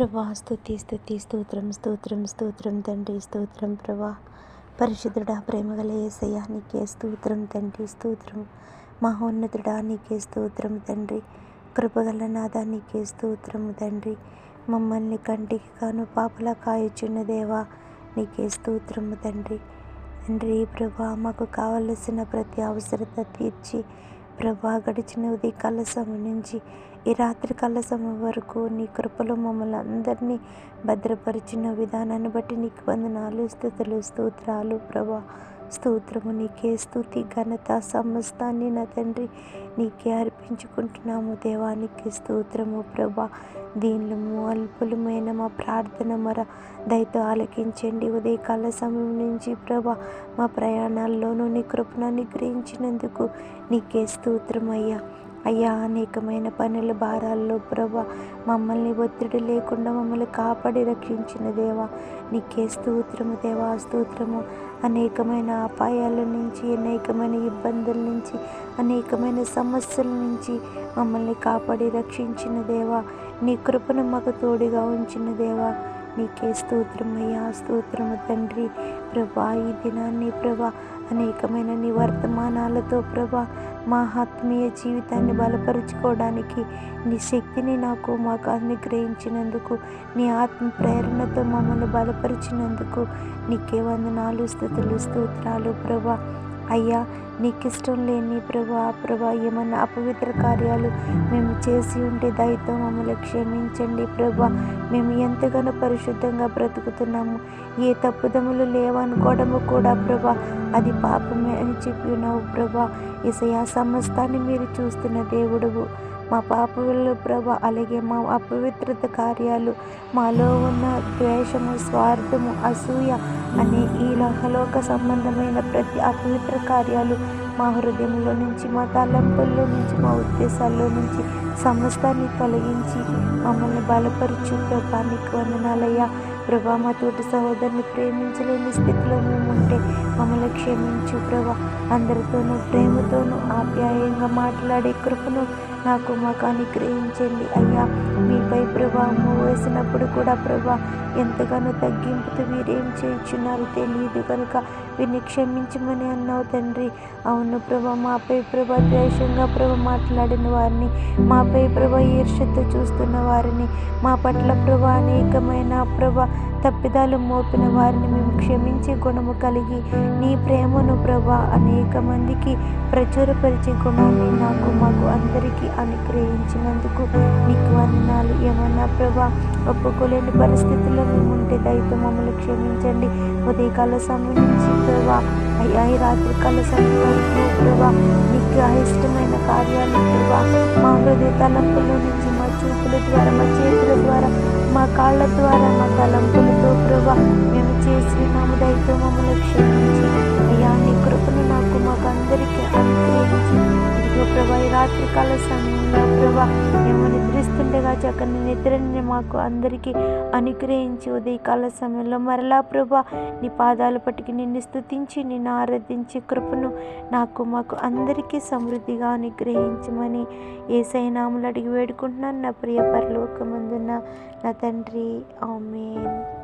ప్రభా స్తుతి స్తుతి స్తోత్రం స్తోత్రం స్తోత్రం తండ్రి స్తోత్రం ప్రభా. పరిశుద్ధుడా ప్రేమగల యేసయ్యా నీకే స్తోత్రం తండ్రి స్తోత్రం. మహోన్నతుడా నీకే స్తోత్రం తండ్రి. కృపగల నాదా నీకే స్తోత్రము తండ్రి. మమ్మల్ని కంటికి కాను పాపలా కాయుచున్న దేవా నీకే స్తోత్రము తండ్రి. తండ్రి ప్రభా మాకు కావలసిన ప్రతి అవసరత తీర్చి ప్రభా గడిచిన ఉదయకాల సమయం నుంచి ఈ రాత్రి కాల సమయం వరకు నీ కృపలో మమ్మల్ని అందరినీ భద్రపరిచిన విధానాన్ని బట్టి నీకు వందనాలు స్తుతులు స్తోత్రాలు ప్రభా. స్తోత్రము నీకే స్తుతి ఘనత సమస్తాన్ని నా తండ్రి నీకే అర్పించుకుంటున్నాము దేవానికి స్తోత్రము ప్రభా. దీనిము అల్పులమైన మా ప్రార్థన మర దయతో ఆలకించండి. ఉదయకాల సమయం నుంచి ప్రభా మా ప్రయాణాల్లోనూ నీ కృపను అనుగ్రహించినందుకు నీకే స్తోత్రం అయ్యా. అనేకమైన పనుల భారాల్లో ప్రభా మమ్మల్ని ఒత్తిడి లేకుండా మమ్మల్ని కాపాడి రక్షించిన దేవా నీకే స్తోత్రము దేవా స్తోత్రము. అనేకమైన అపాయాల నుంచి అనేకమైన ఇబ్బందుల నుంచి అనేకమైన సమస్యల నుంచి మమ్మల్ని కాపాడి రక్షించిన దేవా నీ కృపను మాకు తోడుగా ఉంచిన దేవా నీకే స్తోత్రమయ్యా స్తోత్రము తండ్రి ప్రభా. ఈ దినాన్ని ప్రభా అనేకమైన నీ వర్తమానాలతో ప్రభా మా ఆత్మీయ జీవితాన్ని బలపరుచుకోవడానికి నీ శక్తిని మాకు అనుగ్రహించినందుకు నీ ఆత్మ ప్రేరణతో మమ్మల్ని బలపరిచినందుకు నీకే వందనాలు స్తుతులు స్తోత్రాలు ప్రభా. అయ్యా నీకు ఇష్టం లేని ప్రభా ఏమన్నా అపవిత్ర కార్యాలు మేము చేసి ఉంటే దయతో మమ్మల్ని క్షమించండి ప్రభా. మేము ఎంతగానో పరిశుద్ధంగా బ్రతుకుతున్నాము, ఏ తప్పుదములు లేవనుకోవడము కూడా ప్రభా అది పాపమే అని చెప్పి ఉన్నావు ప్రభా. యేసయ్యా సమస్తాన్ని మీరు చూస్తున్న దేవుడువు. మా పాపములు ప్రభా అలాగే మా అపవిత్రత కార్యాలు మాలో ఉన్న ద్వేషము స్వార్థము అసూయ అనే ఈ లోక సంబంధమైన ప్రతి అపవిత్ర కార్యాలు మా హృదయంలో నుంచి మా తలంపుల్లో నుంచి మా ఉద్దేశాల్లో నుంచి సమస్తాన్ని తొలగించి మమ్మల్ని బలపరచు ప్రభా. నీకు వందనాలయ్యా ప్రభా. మా తోటి సహోదరుని ప్రేమించలేని స్థితిలో మేము ఉంటే మమ్మల్ని క్షమించు ప్రభా. అందరితోనూ ప్రేమతోనూ ఆప్యాయంగా మాట్లాడే కృపను మాకు అనుగ్రహించండి అయ్యా. మీపై ప్రభావము వేసినప్పుడు కూడా ప్రభా ఎంతగానో తగ్గింపుతో వీరేం చేయించున్నారో తెలియదు కనుక వీరిని క్షమించమని అన్నావు తండ్రి. అవును ప్రభా మాపై ప్రభా ద్వేషంగా ప్రభా మాట్లాడిన వారిని, మాపై ప్రభా ఈర్ష్యతో చూస్తున్న వారిని, మా పట్ల ప్రభా అనేకమైన ప్రభా తప్పిదాలు మోపిన వారిని మేము క్షమించే గుణము కలిగి నీ ప్రేమను ప్రభా అనేక మందికి ప్రచురపరిచే గుణాన్ని మాకు అందరికీ అనుగ్రహించినందుకు నీకు వందనాలు. ఏమన్నా ప్రభా ఒప్పుకోలేని పరిస్థితుల్లో మేము ఉంటే దయతో మమ్మల్ని క్షమించండి. ఉదయకాల సమయం నుంచి ప్రభా అయ్యా ఈ రాత్రి కాల సమయం వరకు ప్రభా నీకు ఇష్టమైన కార్యాలు ప్రభా మా హృదయ తలంపుల నుంచి మా చూపుల ద్వారా మా చేతుల ద్వారా మా కాళ్ళ ద్వారా మా తలంపులతో ప్రభా మేము చేసినాము దయతో మమ్మల్ని క్షమించి అయ్యా నీ కృపను మాకు అందరికీ అనుగ్రహించి ఇదిగో ప్రభా ఈ రాత్రి కాల సమయంలో ప్రభా మేము నిద్రిస్తుండగా చక్కని నిద్రని మాకు అందరికీ అనుగ్రహించి ఉదయకాల సమయంలో మరలా ప్రభా నీ పాదాల పట్టుకి నిన్ను స్తుతించి నిన్ను ఆరాధించి కృపను మాకు అందరికీ సమృద్ధిగా అనుగ్రహించమని యేసయ్య నామములో అడిగి వేడుకుంటున్నాను నా ప్రియ పరలోకమందున్న నా తండ్రి. ఆమేన్.